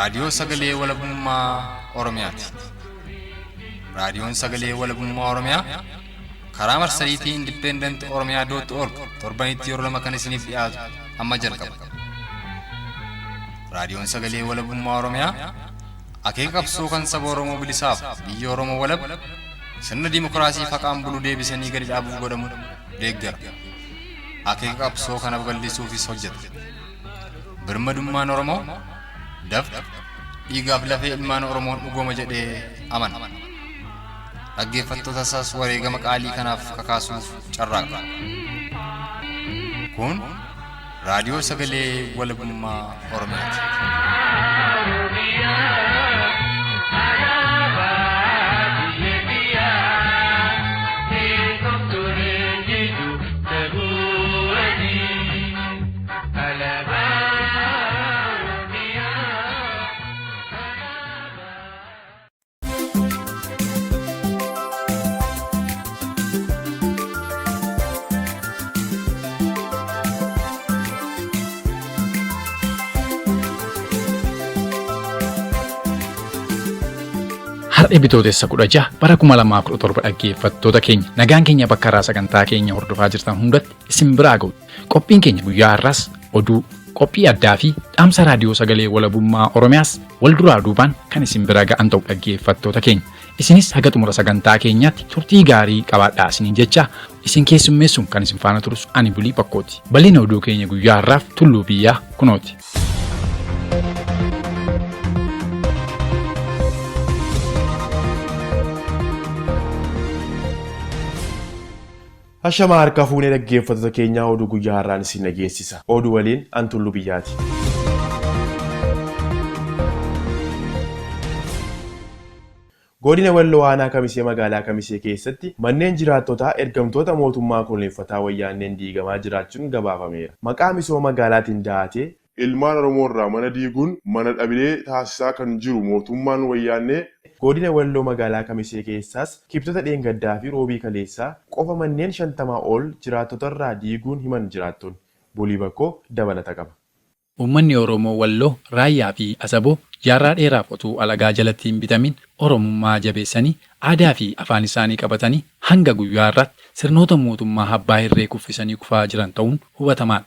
raadiyoo sagalee walabummaa Oromiyaati. Raadiyoon sagalee walabummaa Oromiyaa karaa marsariitii independent.oromia.org torbanitti yeroo lama kan isiniif dhiyaatu amma jalqaba. Raadiyoon sagalee walabummaa Oromiyaa akeeka qabsoo kan saba Oromoo bilisaaf biyya Oromoo walab sirna dimokiraasii faqaan bulu deebisanii gadi dhaabuuf godhamu deeggara. Akeeka qabsoo kana babal'isuufis hojjeta. Birmadummaan Oromoo dafqa dhiigaaf lafee ilmaan Oromoon dhugooma jedhee amana. Dhaggeeffattoota isaas wareegama qaalii kanaaf kakaasuuf carraaqa. Kun raadiyoo sagalee walabummaa Oromiyaati. Har'a bitootessa 16 bara 2017 dhaggeeffattoota keenya nagaan keenya bakka irraa sagantaa keenya hordofaa jirtan hundatti isin biraa ga'u. Qophiin keenya guyyaa har'aas oduu, qophii addaa fi dhaamsa raadiyoo sagalee walabummaa Oromiyaas wal duraa duubaan kan isin bira ga'an ta'u dhaggeeffattoota keenya. Isinis haga xumura sagantaa keenyaatti turtii gaarii qabaadhaa isiniin jecha isin keessummeessuun kan isin faana turus ani Bulii Bakkooti. Bal'ina oduu keenya guyyaa har'aaf Tulluu Biyyaa kunooti. Hashama harka fuunee dhaggeeffattoota keenyaa oduu guyyaa har'aan isin dhageessisa. Oduu waliin an Tulluu Biyyaati. Godina Walloo Aanaa Kamisee magaalaa Kamisee keessatti manneen jiraattotaa ergamtoota mootummaa koloneeffataa wayyaanneen diigamaa jiraachuun gabaafameera. Maqaa misooma magaalaatiin dahatee ilmaan Oromoo irraa mana diiguun mana dhabilee taasisaa kan jiru mootummaan wayyaannee godina Walloo magaalaa Kamisee keessaas kibxata dheengaddaa fi roobii kaleessaa qofa manneen 50 ol jiraattota irraa diiguun himan jiraattoonni. Bulii Bakkoo dabalata qaba. Uummanni Oromoo Walloo Raayyaa fi Asaboo jaarraa dheeraaf otuu alagaa jalatti hin bitamin Oromummaa jabeessanii aadaa fi afaan isaanii qabatanii hanga guyyaa har'aatti sirnoota mootummaa abbaa irree kuffisanii kufaa jiran ta'uun hubatamaadha.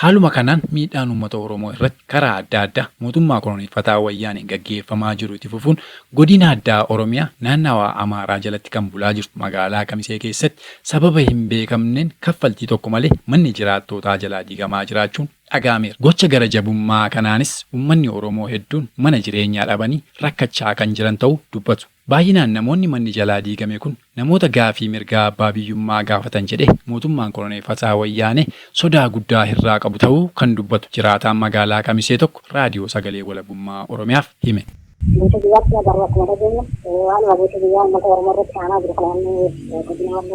Haaluma kanaan miidhaan uummata Oromoo irratti karaa adda addaa mootummaa koloneeffataa wayyaaniin gaggeeffamaa jiru itti fufuun godina addaa Oromiyaa naannawaa Amaaraa jalatti kan bulaa jirtu magaalaa Kamisee keessatti sababa hin beekamneen kaffaltii tokko malee manni jiraattootaa jalaa diigamaa jiraachuun dhaga'ameera. Gocha gara jabummaa kanaanis uummanni Oromoo hedduun mana jireenyaa dhabanii rakkachaa kan jiran ta'uu dubbatu. Baay'inaan namoonni manni jalaa diigame kun namoota gaafii mirgaa abbaa biyyummaa gaafatan jedhe mootummaan koloneeffataa wayyaanee sodaa guddaa irraa qabu ta'uu kan dubbatu jiraataan magaalaa Kamisee tokko raadiyoo sagalee walabummaa Oromiyaaf hime. Butuh biar dia baru aku ada dia, anu butuh biar mata orang orang sana berkelan begini orang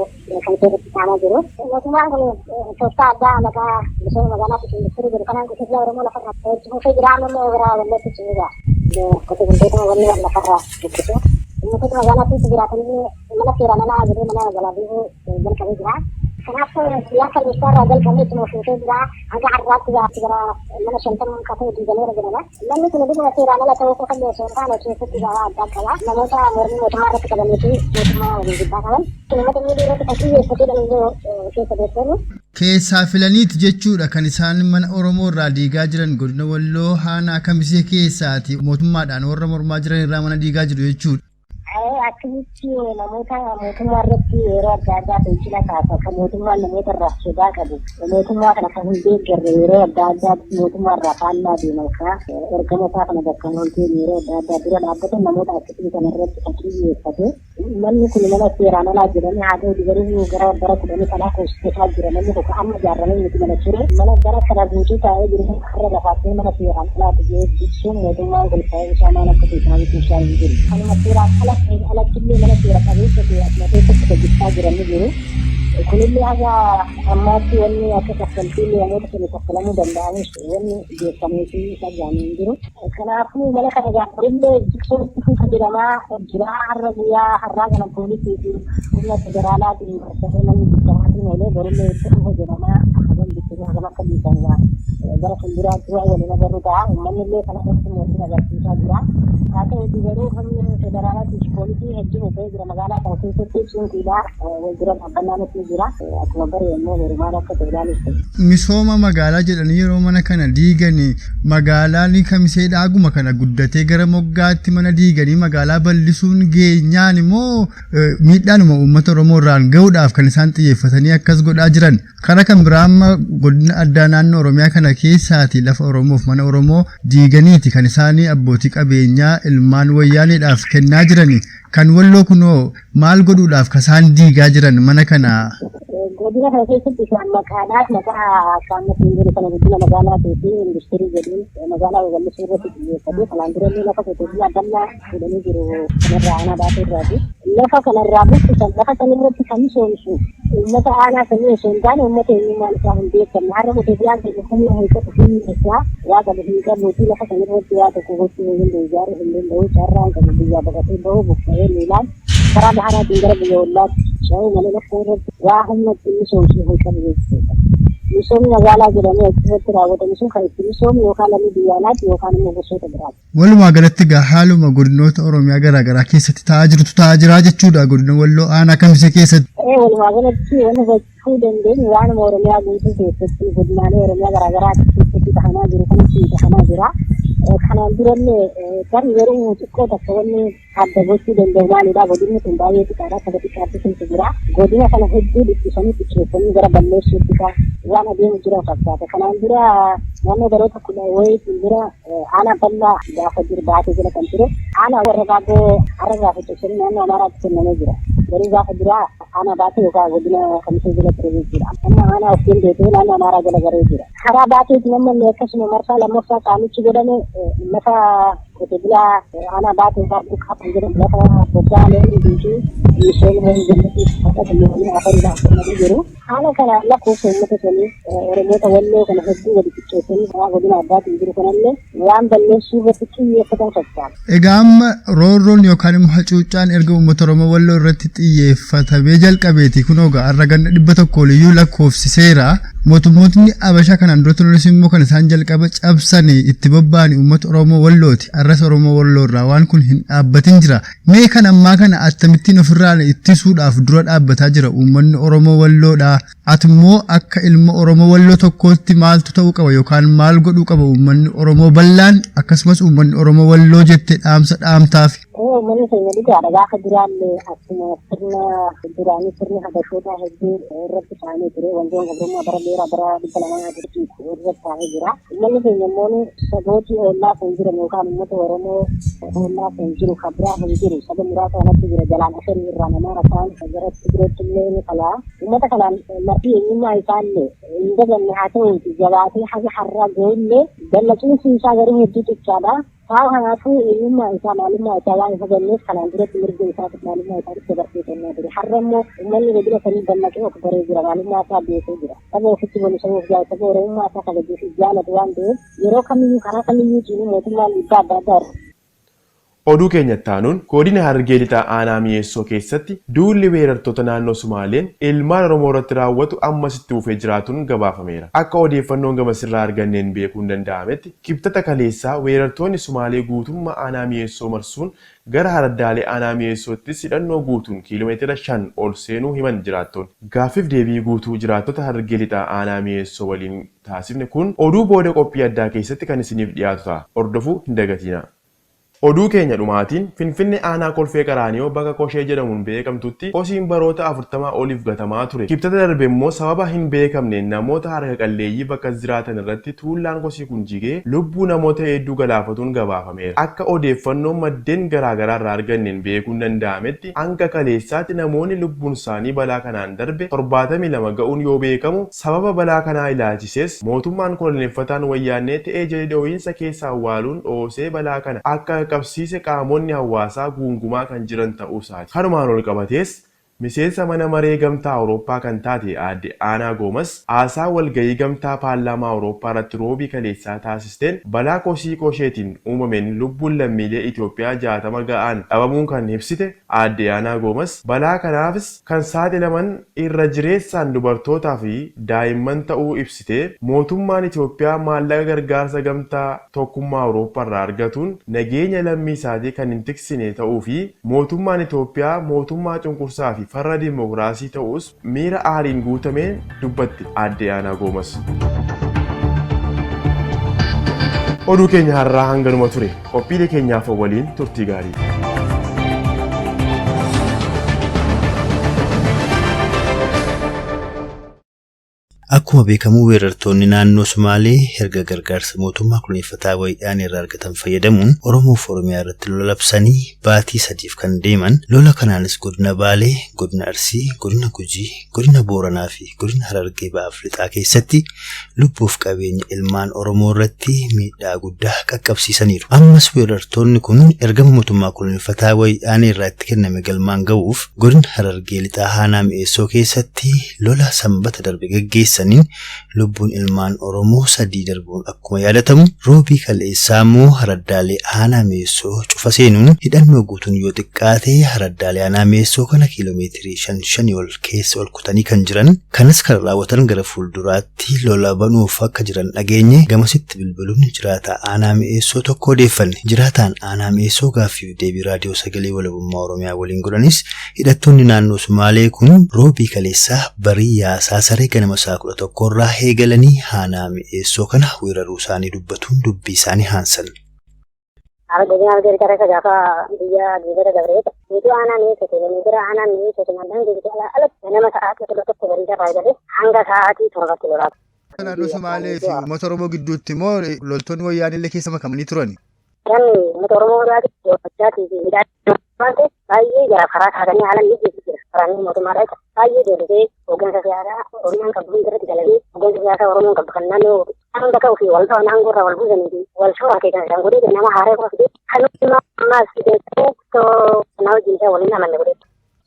kalau itu sana dulu. Cuma kalau coba ada maka misalnya magana itu industri berkelan itu dia orang orang lakukan. Cuma saya kira anu orang orang itu juga. Kalau itu orang orang lakukan gitu. Mungkin magana itu gerakan ini mana kirana jadi mana jalan itu dan kami gerak. Kenapa dia kalau bisa rajal kami cuma sudah agak harap tidak mana contoh kata di dalam negara. Lalu kemudian masih rana lah tahu kan dia contoh lah cerita tidak ada kalah. Namun saya murni otomatis kita memiliki cuma wajib bakalan. Kemudian ini dia kita sih seperti dalam itu kita betul. Keessaa filaniiti jechuudha kan isaan mana Oromoo irraa diigaa jiran godina Walloo Aanaa Kamisee keessaati mootummaadhaan warra mormaa jiran irraa mana diigaa jiru jechuudha. Aktivisti namoota mootummaa irratti yeroo adda addaa fincila kaasa kan mootummaan namoota irraa sodaa qabu mootummaa kana kan hin deeggarre yeroo adda addaa mootummaa irraa faallaa deeman ergama isaa kana bakka hoolteen yeroo adda addaa dura dhaabbatan namoota akkasii kana irratti kan xiyyeeffate manni kun mana seeraan alaa jedhanii haa ta'u garuu gara bara 10 kanaa koositeesaa jira namni tokko amma ijaarramee miti mana ture mana gara kana guutuu taa'ee jiru har'a lafaatee mana seeraan alaa ta'ee ibsuun mootummaan kun ta'ee isaa maal akka ta'e ibsaa hin jiru kanuma seeraan alaa alakillee mana seera qabeessa seera keessatti hojjechaa jiran ni jiru. Kunillee haga ammaatti wanni akka kaffaltii namoota sana kaffalamuu danda'anis wanni beekamee fi dhaga'amee hin jiru. Kanaafuu mana kana gaaffiillee jiksooti fayyadamaa jira har'a guyyaa har'aa kana poolisii fi humna federaalaatiin barsiisee namni bittamaatiin oolee borullee itti hojjetamaa hagan bittinuu hagam akka biisan gara fuuldura jiraachuu waliin agarru ta'a. Uummanni illee kana irratti mootiin agarsiisaa jira. Haa ta'uutii garuu humni federaalaatiif poolisii hedduu dhufee jira magaalaa kana keessatti cimqiidhaa wal dura dhaabbannaa nutti jira. Akkuma bare immoo heerumaan akka ta'e ilaaluuf. Misooma magaalaa jedhanii yeroo mana kana diiganii magaalaan kamisee dhaaguma kana guddatee gara moggaatti mana diiganii magaalaa bal'isuun geenyaan immoo miidhaanuma uummata Oromoo irraan gahuudhaaf kan isaan xiyyeeffatanii akkas godhaa jiran. Kana kan biraa amma godina addaa naannoo Oromiyaa kana keessaati lafa Oromoof mana Oromoo diiganiiti kan isaanii abbootii qabeenyaa ilmaan wayyaaneedhaaf kennaa jirani. Kan walloo kunoo maal godhuudhaaf kan isaan diigaa jiran mana kana? Godina kana keessatti isaan maqaadhaaf maqaa saammatiin jiru kana guddina magaalaa fi industirii jedhuun magaalaa babal'isuu irratti xiyyeeffate. Kanaan durallee lafa qotiitii addannaa jedhanii jiru kanarraa aanaa baatee irraati. Lafa kanarraa buqqisan lafa sanirratti kan misoomisu uummata aanaa sanii osoo hin taane uummata eenyummaan isaa hin beekamne. Har'a qotiitii keenya humna hiikatu fi isaa waa qabu hin qabuuti lafa sanirratti waa tokko gochuu hin danda'u ijaaruu hin danda'u carraan qabu biyyaa baqatee bahu buqqa'ee miilaan karaa baharaatiin gara biyya ollaatti sha'uu malee lafa irratti waa humna ittiin misoomsuu hin qabu jechuudha. Misoomni magaalaa jedhamee achirratti raawwatamu sun kan itti misoomu yookaan lammii biyya alaatti yookaan immoo gosoota biraati. Walumaa galatti egaa haaluma godinoota Oromiyaa garaagaraa keessatti ta'aa jira jechuudha godina Walloo aanaa Kamisee keessatti. Walumaa galatti wanti gochuu dandeenyu waanuma Oromiyaa guutuu keessatti godinaalee Oromiyaa garaagaraa keessatti tahamaa jiru kanatti tahamaa jira. Kanaan durallee kan yeroo xiqqoo takka wanni adda gochuu danda'u maalidha godinni kun baay'ee xiqqaadha akka xiqqaatti keessa jira. Godina kana hedduu dhiqqisanii xiqqeessanii gara balleessuutti waan adeemu jira fakkaata. Kanaan dura naannoo baroota kudha wayiitiin dura aanaa bal'aa gaafa jiru baatee jala kan ture aanaa warra baatee har'a gaafa cimsanii naannoo Amaaraatti kennamee jira. Garuu gaafa dura aanaa baatee yookaan godina Kamisee jala ture jechuudha. Amma aanaa of dandeetee naannoo Amaaraa jala garee jira. Karaa baateetiin ammallee akkasuma marsaa lammaffaa qaamichi godhame lafa qote bulaa aanaa baatee baatee kan jedhamu lafa bobbaalee hundumtuu misooma jallatiif akkasumas afariidhaaf kennamee jiru. Haala kana lakkoofsa uummata sanii Oromoota Walloo kana hedduu wali qixxeessanii karaa godina addaatiin jiru kanallee waan balleessuu irratti xiyyeeffatan fakkaata. Egaa amma roorroon yookaan immoo hacuuccaan erga uummata Oromoo Walloo irratti xiyyeeffatamee jalqabeeti kunoo egaa har'a ganna 100 oliyyuu lakkoofsiseera. Mootummootni Abashaa kanaan dura turunis immoo kan isaan jalqaba cabsanii itti bobba'anii uummata Oromoo Wallooti. Arras Oromoo Walloo irraa waan kun hin dhaabbatin jira. Mee kan ammaa kana akkamittiin ofirraa ittisuudhaaf dura dhaabbataa jira uummanni Oromoo Walloodha. Ati immoo akka ilma Oromoo Walloo tokkootti maaltu ta'uu qaba yookaan maal godhuu qaba uummanni Oromoo bal'aan akkasumas uummanni Oromoo Walloo jettee dhaamsa dhaamtaaf. Uummanni keenya dhugaadha gaafa duraallee akkuma sirna duraanii sirni habashoota hedduu irratti taa'anii ture wantoonni Oromoo bara dheeraa bara 200 irratti taa'ee jira. Uummanni keenya immoo sabootii ollaa kan jiran yookaan uummata Oromoo ollaa kan jiru kan biraa kan jiru saba muraasa kanatti jira jalaan afarii irraa namaa rakaan gara Tigireetti illee ni kalaa. Uummata kanaan marti eenyummaa isaallee hin daganne haa ta'uuti jabaatee haga har'aa ga'ullee dallaqiinsi isaa garuu hedduu xiqqaadha. Haa kanaafuu eenyummaa isaa maalummaa isaa waan isa ganneef kanaan duratti mirga isaatiif maalummaa isaatiif dabarsee kennaa ture. Har'a immoo uummanni godina sanii dammaqee of baree jira maalummaa isaa beekee jira. Saba ofitti bolisamuuf jaal saba Oromummaa isaa kabajuuf jaalatu waan ta'eef yeroo kamiyyuu karaa kamiyyuu ciinu mootummaan dhiibbaa adda addaa Oduu keenyatti aanuun godina Harargee lixaa aanaa Mi'eessoo keessatti duulli weerartoota naannoo Sumaaleen ilmaan Oromoo irratti raawwatu ammas itti fufee jiraatuun gabaafameera. Akka odeeffannoon gamasirraa arganneen beekuun danda'ametti kibxata kaleessaa weerartoonni Sumaalee guutummaa aanaa Mi'eessoo marsuun gara haraddaalee aanaa Mi'eessoottis hidhannoo guutuun kiiloomeetira 5 ol seenuu himan jiraattoonni. Gaaffiif deebii guutuu jiraattota Harargee lixaa aanaa Mi'eessoo waliin taasifne kun oduu booda qophii addaa keessatti kan isiniif dhiyaatu ta'a. Hordofuu hin dagatinaa. Oduu keenya dhumaatiin Finfinnee aanaa Kolfee Qaraanioo bakka Koshee jedhamuun beekamtutti kosiin baroota 40 oliif gatamaa ture. Kibxata darbe immoo sababa hin beekamneen namoota harka qalleeyyii bakka jiraatan irratti tuullaan kosii kun jigee lubbuu namoota hedduu galaafatuun gabaafameera. Akka odeeffannoon maddeen garaagaraa irraa arganneen beekuun danda'ametti hanga kaleessaatti namoonni lubbuun isaanii balaa kanaan darbe 72 ga'uun yoo beekamu sababa balaa kanaa ilaalchisees mootummaan koloneeffataan wayyaannee ta'ee jedhee dho'iinsa keessa awwaaluun dhoosee balaa kana akka qabsiise qaamonni hawaasaa guungumaa kan jiran ta'uu isaati. Kanumaan ol qabatees Miseensa mana maree gamtaa Awurooppaa kan taate aadde Aanaa Goomas haasaa walgahii gamtaa paarlaamaa Awurooppaa irratti roobii kaleessaa taasisteen balaa kosii kosheetiin uumameen lubbuun lammiilee Itoophiyaa 60 ga'an dhabamuun kan ibsite aadde Aanaa Goomas balaa kanaafis kan saaxilaman irra jireessaan dubartootaa fi daa'imman ta'uu ibsite mootummaan Itoophiyaa maallaqa gargaarsa gamtaa tokkummaa Awurooppaa irraa argatuun nageenya lammii isaatii kan hin tiksine ta'uu fi mootummaan Itoophiyaa mootummaa cunqursaa fi farra dimokiraasii ta'us miira aariin guutameen dubbatti aadde Aanaa Goomas. Oduu keenya har'aa hanganuma ture. Qophiilee keenyaaf waliin turtii gaarii. Akkuma beekamu weerartoonni naannoo Sumaalee erga gargaarsa mootummaa kunuunfataa wayyaanee irraa argatan fayyadamuun Oromoof Oromiyaa irratti lola labsanii baatii 3 kan deeman lola kanaanis godina Baalee, godina Arsii, godina Gujii, godina Booranaa fi godina Harargee Ba'aaf Lixaa keessatti lubbuuf qabeenya ilmaan Oromoo irratti miidhaa guddaa qaqqabsiisaniiru. Ammas weerartoonni kun ergama mootummaa kunuunfataa wayyaanee irraa itti kenname galmaan ga'uuf godina Harargee Lixaa Aanaa Mi'eessoo keessatti lola sanbata darbe gaggeessan lubbuun ilmaan Oromoo 3 darbuun akkuma yaadatamu roobii kaleessaa immoo Haraddaalee Aanaa Mi'eessoo cufa seenuun hidhannoo guutuun yoo xiqqaate Haraddaalee Aanaa Mi'eessoo kana kiiloomeetirii 5 ol keessa ol kutanii kan jiran kanas kan raawwatan gara fuulduraatti lola banuuf akka jiran dhageenye gamasitti bilbiluun jiraata Aanaa Mi'eessoo tokko odeeffanne. Jiraataan Aanaa Mi'eessoo gaaffii deebii raadiyoo sagalee walabummaa Oromiyaa waliin godhanis hidhattoonni naannoo Sumaalee kun roobii kaleessaa barii yaasaa saree ganama isaa 11 irraa eegalanii Aanaa Mi'eessoo kana weeraruu isaanii dubbatuun dubbii isaanii haansan. Naannoo Sumaalee fi uummata Oromoo gidduutti immoo loltoonni wayyaanillee keessa makamanii turani. baay'ee gara karaa kaatanii haala mijeessu jira. Karaan mootummaadha. Baay'ee deebisee hooggansa siyaasaa Oromiyaan qabu irratti galanii hooggansa siyaasaa Oromoon qabu kan naannoo hanga ka'uu fi wal ta'an aangoo irraa wal buusanii fi wal shoora keessan isaan godhee nama haaree qofa kan ammaas keessatti nama wajjin isaa waliin amanne godhee.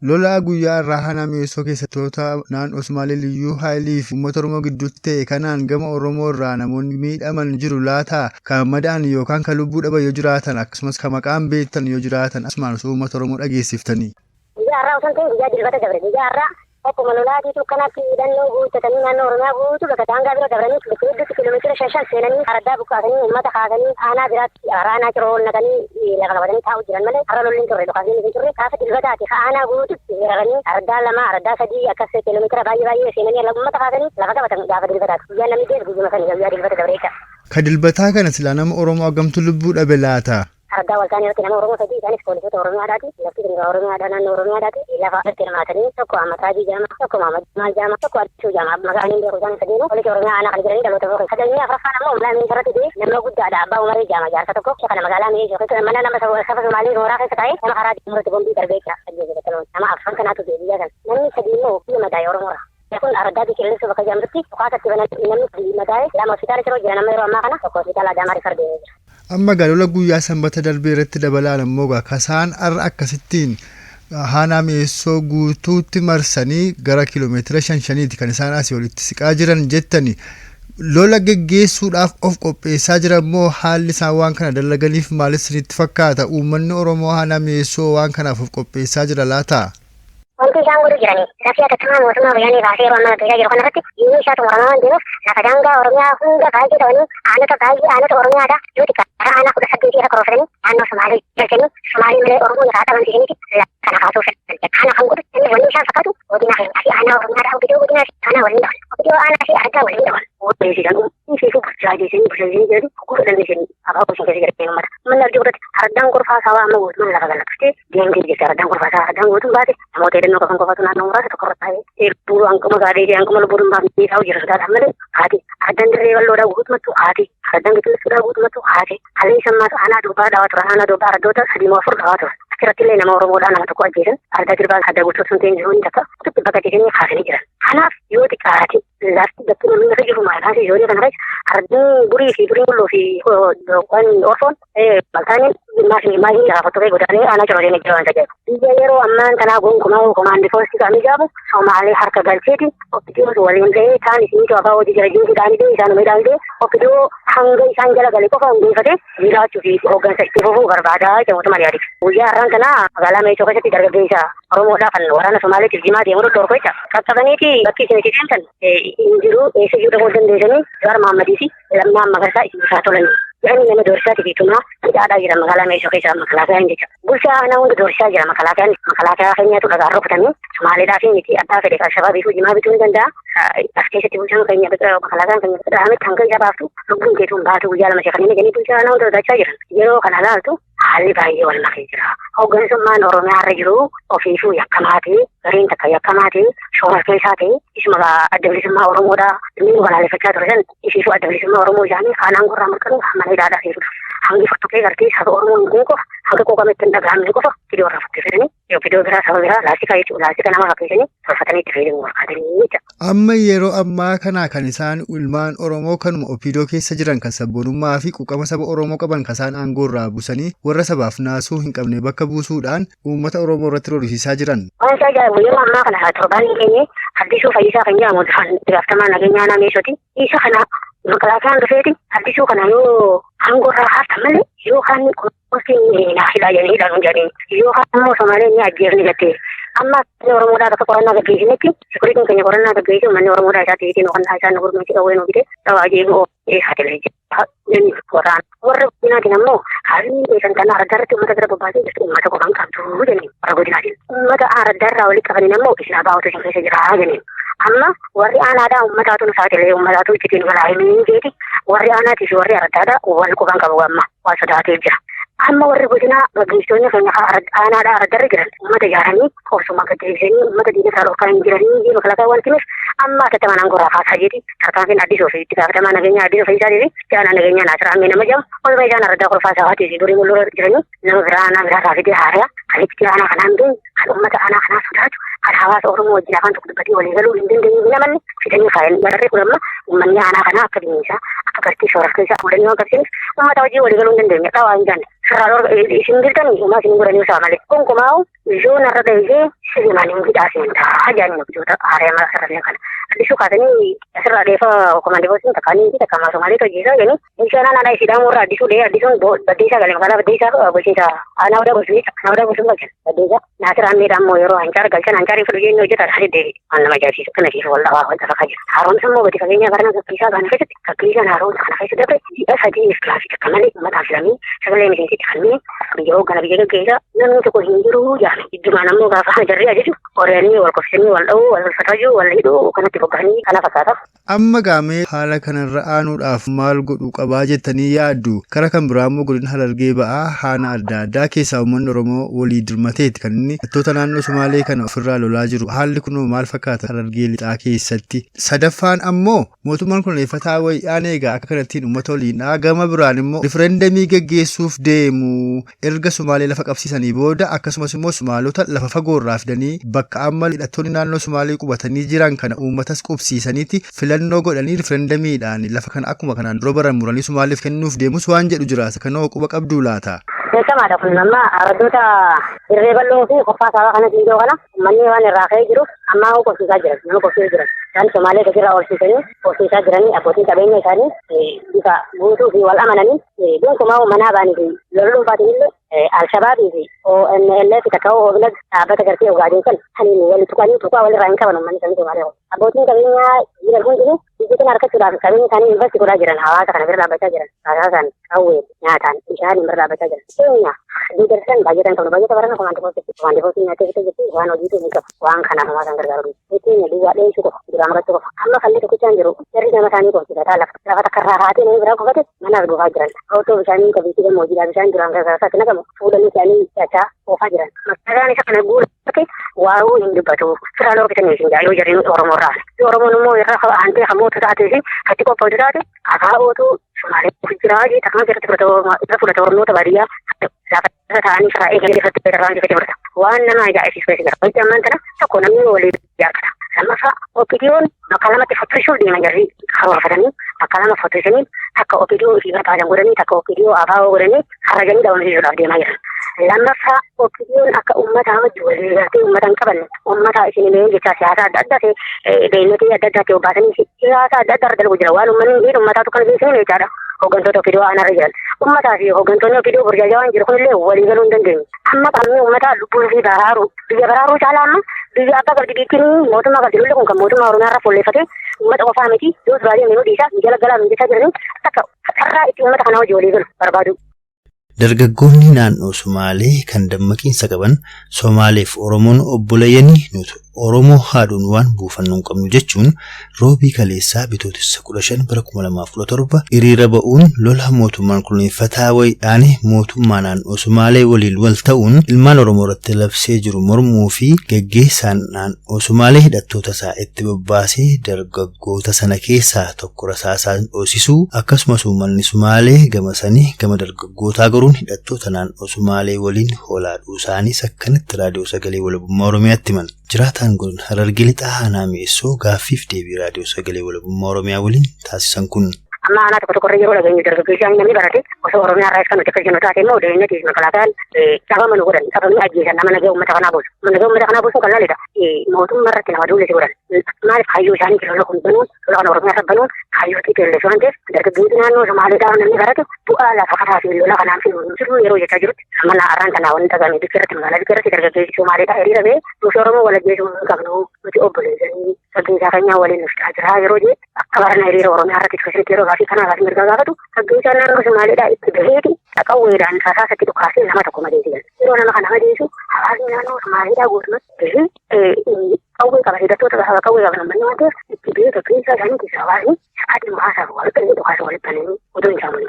Lola guyyaa irraa Aanaa Mi'eessoo keessattoota naannoo Sumaalee Liyyuu Haayilii fi uummata Oromoo gidduutti ta'e kanaan gama Oromoo irraa namoonni miidhaman jiru laata kan madaa'an yookaan kan lubbuu dhaban yoo jiraatan akkasumas kan maqaan beektan yoo jiraatan asumaan uummata Oromoo dhageessiftanii. Guyyaa irraa osoo hin ta'in guyyaa dilbata dabre guyyaa irraa akkuma lolaatiitu kanatti hidhannoo guuttatanii naannoo Oromiyaa guutuu bakka daangaa bira dabranii hedduutti kiiloomeetira 5 seenanii araddaa buqqaasanii uummata kaasanii aanaa biraatti araanaa ciroo ol naqanii lafa qabatanii taa'u jiran malee har'a lolli hin turre dhukaasni hin turre gaafa dilbataati aanaa guututti weeraranii araddaa 2 araddaa 3 akkas kiiloomeetira baay'ee seenanii uummata kaasanii lafa qabatan gaafa dilbataati guyyaa namni deemu guyyuma sanii guyyaa dilbata dabreecha. Ka dilbataa kana silaa nama Oromoo hagamtu lubbuu dhabe laata? Ardaa waltaanii irratti nama Oromoo sadii isaanis poolisoota Oromiyaadhaati. Lafti dingaa Oromiyaadhaa naannoo Oromiyaadhaati. Lafa irratti hirmaatanii tokko Ahmad Jaama, tokko Mahamad Maal Jaama, tokko Addisuu Jaama. Maqaan hin beeku isaan sadeenuu poolisa Oromiyaa aanaa kan jiranii dhaloota boqon. Sagalmii afuraffaan ammoo ulaa miintarratti ta'e nama guddaadha. Abbaa Umarii Jaama jaarsa tokko kana magaalaa Mi'eessoo mana nama saba Somaalii mooraa keessa taa'ee nama karaa diimurratti bombii darbeecha ajjeesee nama afran kanaatu ta'e biyya kana. Namni sadii immoo biyya madaa'e Oromoodha. Kun araddaa biqiltuu bakka jaamtutti dhukaasatti bananii namni sadii madaa'e lama hospitaala ciroo jira nama yeroo ammaa kana tokko hospitaala Adaamaa rifar deemee jira. Amma galola guyyaa sanbata darbee irratti dabalaan ammoo kasaan arra akkasittiin Aanaa Mi'eessoo guutuutti marsanii gara kiiloomeetira 5 kan isaan asii olitti siqaa jiran jettani lola geggeessuudhaaf of qopheessaa jiran moo haalli isaan waan kana dalaganiif maalis isinitti fakkaata uummanni Oromoo Aanaa Mi'eessoo waan kanaaf of qopheessaa jira laata? Wanti isaan godhu jiranii lafti akkasumas mootummaa biyyaanii baasee yeroo ammaa gaggeessaa jiru kanarratti inni isaatu muramaa waan deemuuf lafa daangaa Oromiyaa hunda baay'ee ta'anii aanota Oromiyaadha yoo xiqqaa karaa aanaa 18 irra karoorfatanii naannoo Somaalee galchanii Somaalee malee Oromoo irraa qabamsiisaniiti kana kaasuu fedhan. Kana kan godhu inni wanni isaan fakkaatu godina fi aanaa Oromiyaadha obidoo godinaa fi aanaa waliin dabalu. Obidoo aanaa fi araddaa waliin dabalu. Waliin Isiisu bulchaa jeesanii bulchaa jedhu gurguruu dandeessanii afaa kuusin keessa jedhamee uummata. Manni arjii godhate araddaan gorfaa sawaa amma guutumaan lafa galaksitee deemtee jirti araddaan gorfaa sawaa araddaan guutuun baate namoota hedduun qofan qofatu naannoo muraasa tokko irratti taa'ee eebbuu hanquma gaadee hanquma lubbuudhaan baafnee taa'u jira sodaadhaan malee haati araddaan dirree bal'oodhaa guutumattu haati araddaan biqiltuudhaa guutumattu haati halli sammaas aanaa duubaa dhawaa tura aanaa duubaa araddoota 3 moo 4 dhawaa tura achirratti illee nama Oromoodhaan nama tokko ajjeesan argaa jirbaa adda guutuu sun ta'in jiru inni takka bakka jedhanii kaasanii jiran. Kanaaf yoo xiqqaate laasti bakki namni irra jiru maalaas yoo kana irratti ardiin burii fi burii mulluu fi orfoon baltaaniin maashii gaafattu ta'e godaanee aanaa ciroolee ni jiran tajaajilu. Biyya yeroo ammaan kanaa gonkumaa komaandi poostii kan ijaabu Somaalee harka galcheeti okkidoo waliin ta'ee isaan isinii afaa hojii jira jiruuf isaanii isaan midhaan ta'e okkidoo hanga isaan jala galee qofa hundeeffatee jiraachuu fi hooggansa itti fufuu barbaadaa jedhamtu mari'aati. Guyyaa har'aan kana magaalaa Meeshoo keessatti dargaggeessa Oromoodhaa kan waraana Somaaleetiif jimaa deemuu dorgoo jecha qaqqabaniiti bakki isin itti deemtan hin jiru eessa iyyuu dhaquu dandeessanii Jawaar Mahammadii fi Lammaa Magarsaa isin isaa tolanii. Jedhanii nama doorsisaati fi tumaa hidhaadhaa jira magaalaa Meeshoo keessa makalaakayaan jecha. Bulchaa aanaa hunda doorsisaa jira makalaakayaan makalaakaa keenyatu dhagaa rukutamee Somaaleedhaa fi miti addaa fedhe Alshabaabii fi jimaa bituu ni danda'a. As keessatti bulchaan keenya makalaakaan keenya dhaametti hanga isa baaftu lubbuun keetuun baatu guyyaa lama shekanii jedhanii bulchaa aanaa hunda hojjechaa jiran. Yeroo kana laaltu haalli baay'ee wal makee jira. Hooggansummaan Oromiyaa irra jiru ofiifuu yakkamaatee gariin takka yakkamaatee shoora keessaa ta'e isuma adda bilisummaa Oromoodhaa inni nu balaaleffachaa ture san isiifuu adda bilisummaa Oromoo isaanii aanaan gurraa mirkanu mana hidhaadhaa seetuudha. Hangi fottoqee gartee saba Oromoo hin qofa hanga qooqametti hin dhaga'amne qofa fidoo irraa fakkeessanii fidoo biraa saba biraa laastika jechuudha laastika nama fakkeessanii tolfatanii itti fayyadamuu barbaadanii jecha. Amma yeroo ammaa kana kan isaan ilmaan Oromoo kanuma Opidoo keessa jiran kan sabboonummaa fi quuqama saba Oromoo qaban kan isaan aangoo irraa buusanii warra sabaaf naasuu hin qabne bakka buusuudhaan uummata Oromoo irratti roorisiisaa jiran. Waan isaa jaallamu yeroo ammaa kana torbaan keenya Addisuu Fayyisaa kan jedhamu gaafatamaa nageenyaa aanaa Meeshooti. Isa kana makalaakayaan dhufeeti Addisuu kana yoo aangoo irraa haaftan malee yookaan qophiin naafilaa jedhanii hidhanuun jedhanii yookaan immoo Somaaleen ni ajjeefni jettee. Amma Oromoodhaa bakka qorannaa gaggeessinetti sikuriitiin keenya qorannaa gaggeessu manni Oromoodhaa isaa ta'eetiin qonnaa isaa nu gurmeessi qawwee nu bite dhawaa jeemoo haatilee waraan warra godinaatiin ammoo haalli santanaa araddaarratti uummata bira bobbaasee jirtu uummata qofaan qabdu jenneen warra godinaatiin uummata araddaarraa walitti qabaniin ammoo isin abaa'otu isin keessa jira jenneen amma warri aanaadhaa uummataatu nu saatilee uummataatu iccitiin balaa himii jeeti warri aanaatiif warri araddaadhaa wal qofaan qabu amma waan sodaatee jira. Amma warri godinaa gaggeessitoonni keenya aanaadhaa araddarra jiran uummata ijaaranii qoosummaa gaddeebisanii uummata diinataa dhorkaa hin jiranii makalakaa wanti nuuf amma atattamaan aangoo raafaasaa jeeti tarkaanfiin Addisuu fi itti gaafatamaa nageenyaa Addisuu Fayyisaa fi itti aanaa nageenyaa Naasir Ammee nama jedhamu olma isaan araddaa kolfaasaa waatii fi durii mulluu jiranii nama biraa taasisee haariyaa kan itti aanaa kanaan beeku kan uummata aanaa kanaa sodaatu kan hawaasa Oromoo wajjin afaan tokko dubbatee walii galuu hin dandeenye namanni fidanii faayan barree kun amma uummanni aanaa kanaa akka dinniisaa akka gartii shooras keessaa fuudhanii waan qabsiinis uummata wajjin walii galuu hin dandeenye dhawaa hin jaanne. Isin jirtanii uumaa isin godhanii isaa malee gonkumaa'u ijoon irra deebisee sirrimaan hin hidhaasin tajaajilni nuti haaree mara sararee kana. Addisuu kaasanii asirraa dheefa komaandii boosiin takkaanii fi takkamaa Somaaliitu hojjetaa jedhanii inshaan aanaa isiidhaan warra Addisuu dhee Addisuun baddeessaa galee magaalaa baddeessaa bulchiinsa aanaa odaa bulchuu aanaa odaa bulchuu galchan baddeessaa Naasir Ammeedhaan immoo yeroo hancaara galchan hancaariin fudhu jennee hojjetaa taasise deebi waan nama ajaa'ibsiisu kana keessa wal dhawaa wal tafakaa jira. Haaromsa immoo gadi fageenyaa barana gaggeessaa kana keessatti gaggeessaan haaromsa kana keessa darbe ji'a sadii kilaasii takka malee uummataaf filamee sagalee miseensitti falmee biyya hoogganaa biyya gaggeessaa namni tokko hin jiru jaame iddumaan ammoo gaafa jarri ajaju qoreenii wal kofisanii wal dha'uu wal fataju wal hidhuu kanatti bobba'anii kana fakkaata. Amma gaamee haala kanarra aanuudhaaf maal godhuu qabaa jettanii yaaddu kara kan biraa immoo godina Harargee ba'aa haala adda addaa keessaa uummanni Oromoo walii dirmateeti kan inni hattoota naannoo Somaalee kana ofirraa lolaa jiru haalli kunoo maal fakkaata Harargee lixaa keessatti sadaffaan ammoo mootummaan kunuunfataa wayyaan eegaa akka kanattiin uummata waliinaa gama biraan immoo rifereendamii gaggeessuuf deemu erga Somaalee lafa qabsiisanii booda akkasumas immoo Somaalota lafa fagoorraa fidanii bakka amma hidhattoonni naannoo Somaalee qubatanii jiran kana uummatas qubsiisaniiti filannoo godhanii rifereendamiidhaan lafa kana akkuma kanaan dura baran muranii Somaaleef kennuuf deemus waan jedhu jiraasa kanoo quba qabduu laata. Beekamaadha kun amma araddoota irree bal'oo fi qoffaa sabaa kana iddoo kana uummanni waan irraa ka'ee jiruuf amma qofsiisaa jiran nama qofsiisaa jiran isaan Somaalee gajirraa qofsiisaa jiranii abbootiin qabeenya isaanii bifa guutuu fi wal amananii gonkumaa manaa baanii fi loluu dhuunfaatiin illee Alshabaabii fi ONLF takka'uu OBLG dhaabbata gartee ogaadeen kan haniin wal tuqanii tuqaa walirraa hin qaban uummanni isaanii Somaalee abbootiin qabeenyaa jiran hundinuu biyya argachuudhaaf qabeenya isaanii investi godhaa jiran hawaasa kana bira dhaabbachaa jiran taasisaan qawwee nyaataan bishaan bira dhaabbachaa jiran keenya diidarsan baay'atan qabnu baay'ata barana komaandii poostii nyaatee fite jechuun waan hojiitu ni qabu waan kanaan hawaasaan gargaaru keenya duwwaa dheessuu qofa duraan argachuu qofa amma falli tokkichaan jiru jarri nama isaanii qofsiisataa lafa takka irraa haatee namni biraa qofate manaaf dhufaa jiran rootoo bishaanii qabiitii gammoojjiidhaa bishaan duraan gargaarsaatti naqamu fuudhanii isaanii dachaa oofaa jiran maqaan isa kana guura Oke, wow ini batu. Selalu kita nih sih jayo jadi orang orang. Orang mau ya kalau ante kamu tuh ada sih, hati kok pada ada. Apa itu Somali kiraji tak mau kita sudah orang tuh baria. Dapat tani saya ini di satu orang di satu. Wana na ya isi spesial. Kalau zaman sana, aku nami boleh ya. Sama sa opinion, makalah mati foto shoot di mana jadi. Kalau ada nih, makalah foto ini, tak opinion kita pada orang ini, tak opinion apa orang ini, harganya daun di sudah di mana. Lama sa opinion aka umat awak jual jadi umat angkapan umat sini ni kita siapa ada sih ini dia ada tuh bahasa ini siapa ada dalam jalan umat umat itu kan di sini cara hogan tuh video anak real umat sih hogan tuh video berjalan jadi kalau lewat wali galon dan amma kami umat lupa sih baru jalan dia apa kalau dibikin motor maka dulu kan motor mau orang boleh kata umat apa family terus balik menu bisa jalan-jalan bisa jadi tak karena itu umat kan jual itu berbadu. Dargaggoonni naannoo Somaalee kan dammaqiinsa qaban Somaaleef Oromoon obboleeyyanii nuti Oromoo haadhuun waan buufannu hin qabnu jechuun roobii kaleessaa bitootessa 15 bara 2017 hiriira ba'uun lola mootummaan koloneeffataa wayyaanee mootummaa naannoo Somaalee waliin wal ta'uun ilmaan Oromoo irratti labsee jiru mormuu fi geggeessaan naannoo Somaalee hidhattoota isaa itti bobbaasee dargaggoota sana keessaa tokko rasaasaan dhoosisuu akkasumas uummanni Somaalee gama sanii gama dargaggootaa garuun hidhattoota naannoo Somaalee waliin holaadhuu isaaniis akkanatti raadiyoo sagalee walabummaa Oromiyaatti himan. Jiraataan godina Harargee Lixaa Naamessoo gaaffiif deebii raadiyoo sagalee walabummaa Oromiyaa waliin taasisan kun. Amma ana tokko tokko yeroo dhageenyu dargaggeessaan namni barate osoo Oromiyaa irraa kan hojjechaa jiru taate immoo deebineeti makalaakaan caba manu godhan qabamni ajjeesan nama nagaa uummata kanaa buusu. Nagaa uummata kanaa buusuun kan laalidha. Mootummaa irratti nama duulesi godhan. Maaliif kaayyoo isaanii lola kun banuun lola kan Oromiyaa irra banuun kaayyoo xiqqeellesu waan ta'eef dargaggeessi naannoo Somaaleedhaa namni barate bu'aa lafa kataa fi lola kanaan fi jiru yeroo hojjechaa jirutti amma arraan kanaa wanni dhagahame bikki irratti magaalaa bikki irratti dargaggeessi Somaaleedhaa hiriira ba'ee nuti Oromoo walajjeesuu hin qabnu nuti obboleessanii saggeessaa keenyaa waliin nuti jiraa yeroo jee akka barana hiriira Oromiyaa irratti keessatti yeroo gaafii kanaa gaafii mirgaa gaafatu saggeessaa naannoo Somaaleedhaa itti baheeti dhaqawweedhaan sasaasatti dhukaasee nama tokko madeessi yeroo nama kana madeessu hawaasni naannoo Somaaleedhaa guutumatti bahee qawwee qaba hidhattoota gaafa qawwee qaba namni waan ta'eef itti bahee tokkeessaa isaanii keessa hawaasni sa'aatii muraasaaf walitti dhukaasa walitti bananii odoo hin saamuu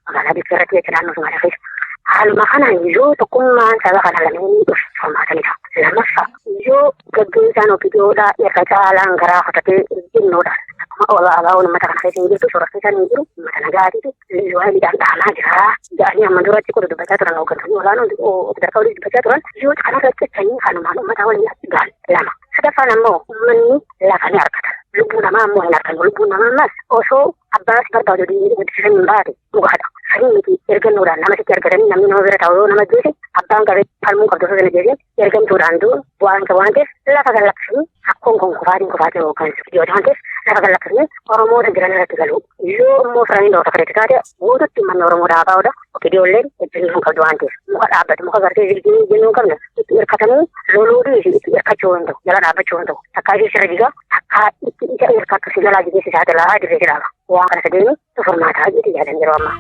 magaalaa bikki irratti jecha naannoo Somaaliyaa keessa. Haaluma kanaan yoo tokkummaan saba kana lameenii dhufuumaatanidha. Lammaffaa yoo gaggeessaan ofiidoodhaa irra caalaan garaa hotatee jennoodha. Akkuma abaa'oon uummata kana keessa hin jirtu sooraffiisaan hin jiru uummata nagaatiitu waan midhaan dhahamaa jira. Ja'anii amma duratti qoda dubbachaa turan hooggantoonni olaanoon sadarkaa olii dubbachaa turan yoo kanarra cechanii kanumaan uummata waliin gahan lama. Sadaffaan ammoo uummanni lafa ni argata. Lubbuu namaa ammoo hin argannu. Lubbuun namaa ammas osoo abbaas barbaadu guddisisan hin baate dhugaadha. Sanii miti ergannoodhaan nama sitti argatanii namni nama bira taa'u yoo nama jeese abbaan qabee falmuu qabdu osoo sana jeeseen ergamtuudhaan du'u waan qabu waan ta'eef lafa kan lakkisanii akkoon kun kufaatiin yookaan yoo waan ta'eef lafa kan lakkisanii Oromoota jiran irratti galu. Yoo immoo firaniin dhoofa kadhate taate guututti manni Oromoodhaa baa'uudha. Okiidiyoolleen ejjennoo hin qabdu waan ta'eef muka dhaabbatu muka gartee zilgii jennuu hin qabne itti hirkatanii loluudhii fi itti hirkachuu hin ta'u jala dhaabbachuu hin ta'u takkaa ishee sirra jigaa akka itti isa hirkattu si jalaa jigeessi isaa talaa dirree jedhama. Waan kana sadeeni furmaataa jedhi yaadan yeroo ammaa.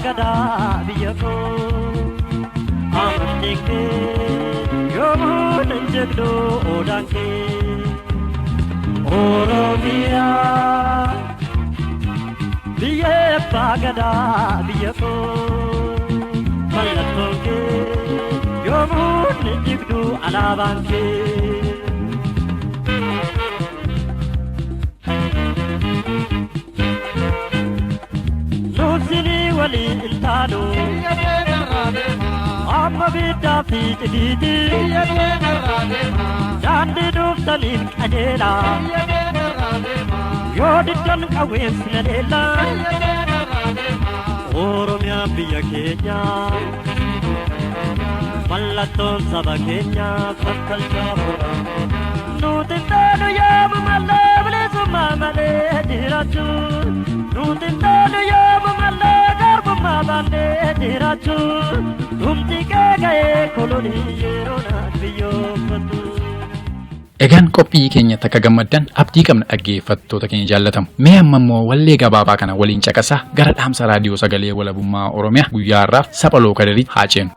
Gada biyako amateke yomun jagdo odanke Oromia biye pagada biyako malatonke yomun jagdo alabanke wali intalo amma bidda fi tiditi dandi duftanin kadela yodiddan qawween sinadela Oromiyaa biyya keenya mallattoon saba keenya fakkalchaa hora nuti taanu yaamu mallee bilisummaa malee jiraachuu nuti taanu yaamu mallee garbummaa baannee jiraachuu dhumti qeeqa'ee kolonii yeroo naaf biyyooffattu. Egaan qophii keenya takka gammaddan abdii qabna dhaggeeffattoota keenya jaallatamu. Mee amma immoo wallee gabaabaa kana waliin caqasaa gara dhaamsa raadiyoo sagalee walabummaa Oromiyaa guyyaa har'aaf sapha lookadarii haa ceenu.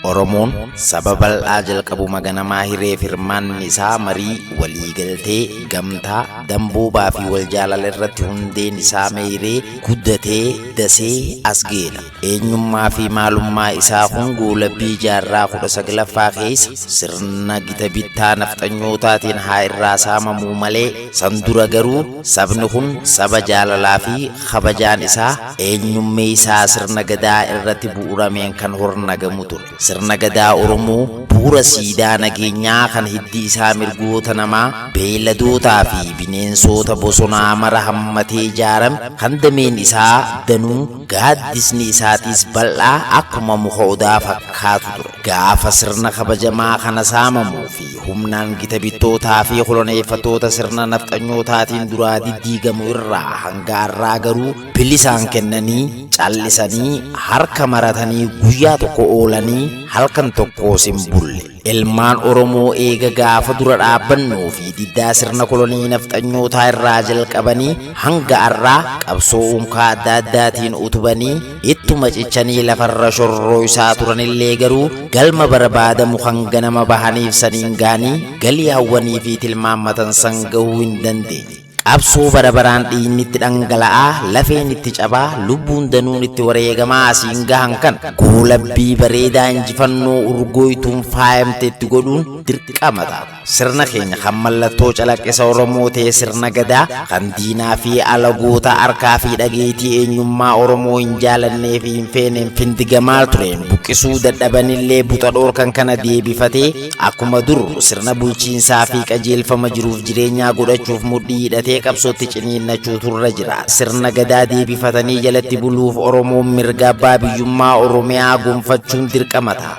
Oromoon saba bal'aa jalqabu maganamaa hiree firmaanni isaa marii waliigaltee gamtaa damboobaa fi wal jaalala irratti hundeen isaa meeree guddatee dasee as geela. Eenyummaa fi maalummaa isaa kun goolabbii jaarraa 19ffaa keessa sirna gita bittaa nafxanyootaatiin haa irraa saamamuu malee san dura garuu sabni kun saba jaalalaa fi kabajaan isaa eenyummee isaa sirna gadaa irratti bu'uurameen kan hornagamu ture. Sirna gadaa Oromoo bu'uura siidaa nageenyaa kan hiddi isaa mirgoota namaa beeyladootaa fi bineensota bosonaa mara hammatee ijaarame kan dameen isaa danuu gaaddisni isaatiis bal'aa akkuma muka odaa fakkaatu ture. Gaafa sirna kabajamaa kana saamamuu fi humnaan gita bittootaa fi koloneeffattoota sirna nafxanyootaatiin duraa diddiigamu irraa hanga har'aa garuu bilisaan kennanii callisanii harka maratanii guyyaa tokko oolanii halkan tokko sin bulle. Ilmaan Oromoo eega gaafa dura dhaabbannoo fi diddaa sirna kolonii nafxanyootaa irraa jalqabanii hanga har'aa qabsoo unkaa adda addaatiin utubanii ittuma cichanii lafarra shorroo isaa turanillee garuu galma barbaadamu kan ganama bahaniif saniin gaanii galii hawwanii fi tilmaammatan san gahuu hin dandeenye. Qabsoo barabaraan dhiigni itti dhangala'aa lafeen itti cabaa lubbuun danuun itti wareegamaa asiin gahan kan goolabbii bareedaa injifannoo urgooytuun faayamte itti godhuun dirqama ta'a. Sirna keenya kan mallattoo calaqqisa Oromoo ta'e sirna gadaa kan diinaa fi alagoota harkaa fi dhageetii eenyummaa Oromoo hin jaalannee fi hin feeneen findigamaa tureen buqqisuu dadhabanillee buxa dhoorkan kana deebifatee akkuma dur sirna bulchiinsaa fi qajeelfama jiruuf jireenyaa godhachuuf mudhii hidhatee qabsootti ciniinnachuu turre jira. Sirna gadaa deebifatanii jalatti buluuf Oromoon mirga abbaa biyyummaa Oromiyaa gonfachuun dirqama ta'a.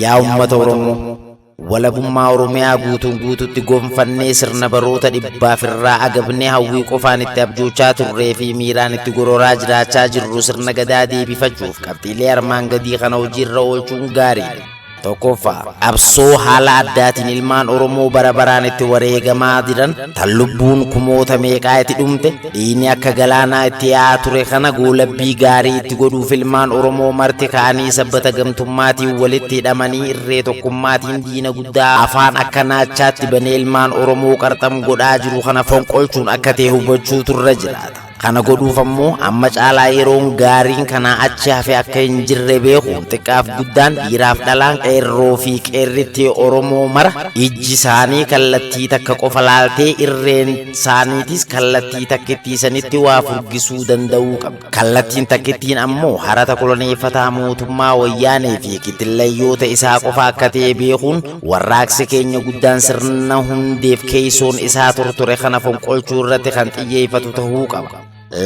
Yaa uummata Oromoo walabummaa Oromiyaa guutuun guututti gonfannee sirna baroota dhibbaaf irraa agabnee hawwii qofaan itti abjoochaa turree fi miiraan itti gororaa jiraachaa jirru sirna gadaa deebifachuuf qabxiilee armaan gadii kana hojiirra oolchuun gaariidha. Tokkoffaa qabsoo haala addaatiin ilmaan Oromoo barabaraan itti wareegamaa jiran tan lubbuun kumoota meeqaa itti dhumte dhiigni akka galaanaa itti yaa'aa ture kana goolabbii gaarii itti godhuuf ilmaan Oromoo marti ka'anii sabbata gamtummaatiin walitti hidhamanii irree tokkummaatiin diina guddaa afaan akka naachaatti banee ilmaan Oromoo qarxam godhaa jiru kana fonqolchuun akka ta'e hubachuu turre jiraata. Kana godhuuf ammoo amma caalaa yeroon gaariin kana achi hafe akka hin jirre beekuun xiqqaaf guddaan dhiiraaf dhalaan qeerroo fi qeerritti Oromoo mara ijji isaanii kallattii takka qofa laaltee irreen isaaniitis kallattii takkittiisanitti waa furgisuu danda'uu qaba. Kallattiin takkittiin ammoo harata koloneeffataa mootummaa wayyaanee fi kittillayyoota isaa qofa akka ta'e beekuun warraaqsi keenya guddaan sirna hundeef keeysoon isaa turture kana fonqolchuu irratti kan xiyyeeffatu ta'uu qaba.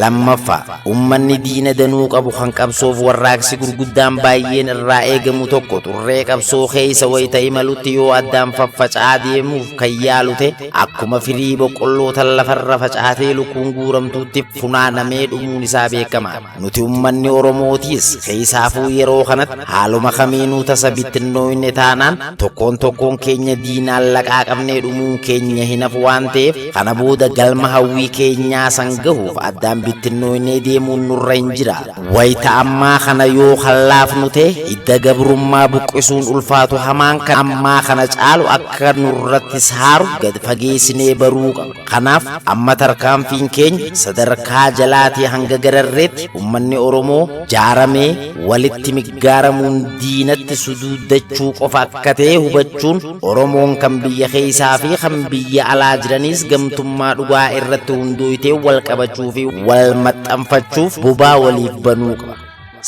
Lammaffaa ummanni diina danuu qabu kan qabsoof warraaqsi gurguddaan baay'een irraa eegamu tokko turree qabsoo keessa wayita imalutti yoo addaan faffaca'aa deemuuf kan yaalute akkuma firii boqqolloo tan lafarra facaatee lukkuun guuramtuutti funaanamee dhumuun isaa beekamaadha. Nuti ummanni Oromootiis keessaafuu yeroo kanatti haaluma kamiinuu tasa bittinnooyne taanaan tokkoon keenya diinaan laqaa qabnee dhumuun keenya hin hafu waan ta'eef kana booda galma hawwii keenyaa san gahuuf addaan bittinnooynee deemuun nurra hin jira. Wayita ammaa kana yoo hallaafnu ta'e hidda gabrummaa buqqisuun ulfaatu hamaan kan ammaa kana caalu akka nurratti saaru gad fageessinee baruu qaba. Kanaaf amma tarkaanfiin keenya sadarkaa jalaatii hanga gararreetti ummanni Oromoo jaaramee walitti miggaaramuun diinatti suduuddachuu qofa akka ta'e hubachuun Oromoon kan biyya keessaa fi kan biyya alaa jiranis gamtummaa dhugaa irratti hundooytee wal qabachuu fi wal maxxanfachuuf bobaa waliif banuu qaba.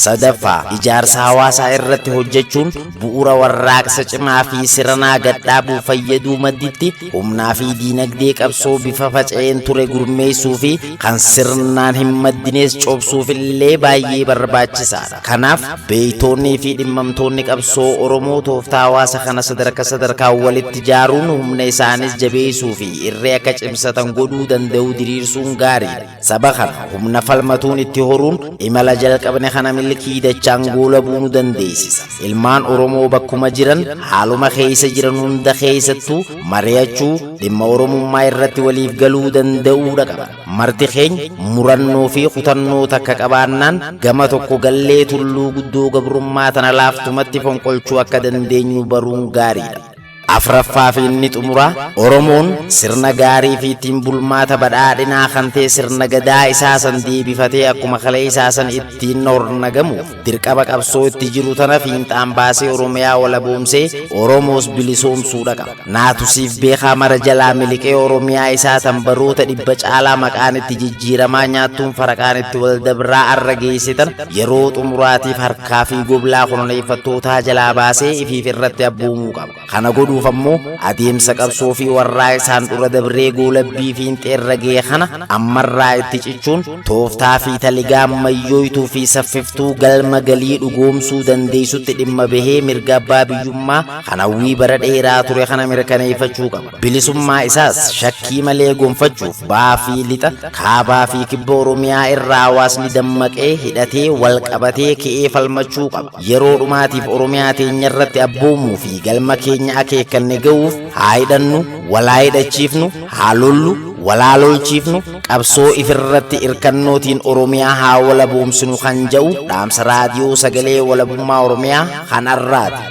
Sadaffaa ijaarsa hawaasaa irratti hojjechuun bu'uura warraaqsa cimaa fi sirnaa gadhaabuu fayyaduu madditti humnaa fi diinagdee qabsoo bifa faca'een ture gurmeessuu fi kan sirnaan hin maddinees cobsuuf illee baay'ee barbaachisaadha. Kanaaf beeytoonnii fi dhimmamtoonni qabsoo Oromoo tooftaa hawaasa kana sadarkaa walitti ijaaruun humna isaanis jabeessuu fi irree akka cimsatan godhuu danda'u diriirsuun gaariidha. Saba kana humna falmatuun itti horuun imala jalqabne kana milkii dachaan goolabuu nu dandeessisa. Ilmaan Oromoo bakkuma jiran haaluma keessa jiran hunda keessattuu mari'achuu dhimma Oromummaa irratti waliif galuu danda'uudha qaba. Marti keenya murannoo fi kutannoo takka qabaannaan gama tokko gallee tulluu guddoo gabrummaa tana laaftumatti fonqolchuu akka dandeenyu baruun gaariidha. Afraffaa fi inni xumuraa Oromoon sirna gaarii fi ittiin bulmaata badhaadhinaa kan ta'e sirna gadaa isaa san deebifatee akkuma kalee isaa san ittiin hornagamuuf dirqama qabsoo itti jiru tana fiinxaan baasee Oromiyaa walaboomsee Oromoos bilisoomsuudha qaba. Naatu siif beekaa mara jalaa miliqee Oromiyaa isaa tan baroota 100 caalaa maqaan itti jijjiiramaa nyaattuun faraqaan itti wal dabraa arra geessitan yeroo xumuraatiif harkaa fi goblaa koloneeffattootaa jalaa baasee ifiif irratti abboomuu qaba. Kana godhu ammoo adeemsa qabsoo fi warraa isaan dura dabree goolabbii fi xeerragee kana ammarraa itti cichuun tooftaa fi taligaa ammayyooytuu fi saffiftuu galma galii dhugoomsuu dandeessutti dhimma bahee mirga abbaa biyyummaa kan hawwii bara dheeraa ture kana mirkaneeffachuu qaba. Bilisummaa isaas shakkii malee gonfachuuf ba'aa fi lixa kaabaa fi kibba Oromiyaa irraa hawaasni dammaqee hidhatee wal qabatee ka'ee falmachuu qaba. Yeroo dhumaatiif Oromiyaa teenya irratti abboomuu fi galma keenya akeekanne ga'uuf haa hidhannu, walaa hidhachiifnu, haa lollu, walaa lolchiifnu, qabsoo ifirratti irkannootiin Oromiyaa haa walaboomsinu kan jedhu dhaamsa raadiyoo sagalee walabummaa Oromiyaa kan arraati.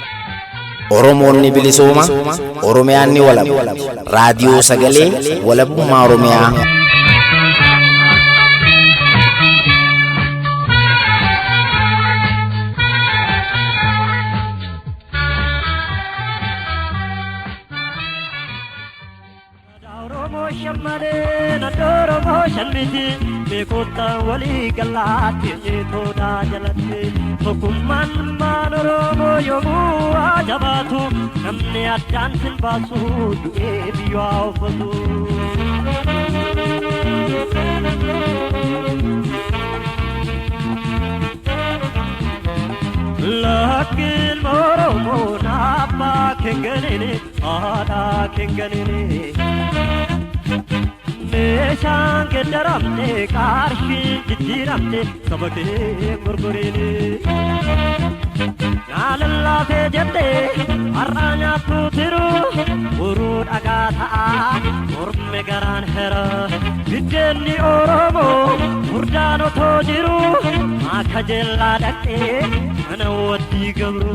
Oromoonni bilisooma, Oromiyaan ni walabu. Raadiyoo sagalee walabummaa Oromiyaa. Beekota walii galaatti jeetoodha jalatti tokkummaan maan Oromoo yommuu ajabaatu namni addaan sin baasu du'ee biyyaa uffatu. Lakkiin Oromoo abbaa kenganini haadhaa kenganini. Meeshaan geeddaramte qarshiin jijjiiramte saba kee gurguriini. Naalallaafee jettee har'aa nyaattu tiru uruu dhagaa ta'a morme garaan hera. Biddeenni Oromoo furdaan otoo jiru akka jeellaa dhaqxee mana waddii gabru.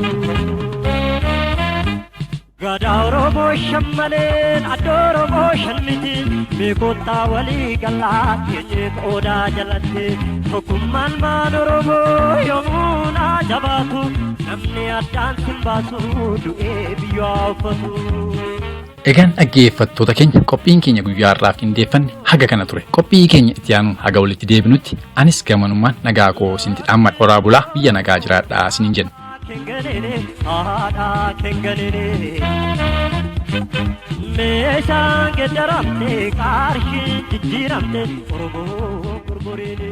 Gadaa Oromoo shammaleen adda Oromoo shanmiti beekota walii galaatti jeetoodha jalatti tokkummaan maan Oromoo yommuu ajabaatu namni addaan sin baasu du'ee biyyaa uffatu. Egaan dhaggeeffattoota keenya qophiin keenya guyyaa har'aaf qindeeffanne haga kana ture. Qophii keenya itti aanuun haga walitti deebinutti anis gamanummaan nagaa koo isinitti dhaammadha. Horaa bulaa biyya nagaa jiraadhaa isiniin jenna. Kenganini haadhaa kenganini. Meeshaan geeddaramte qarshiin jijjiiramte Oromoo gurguriini.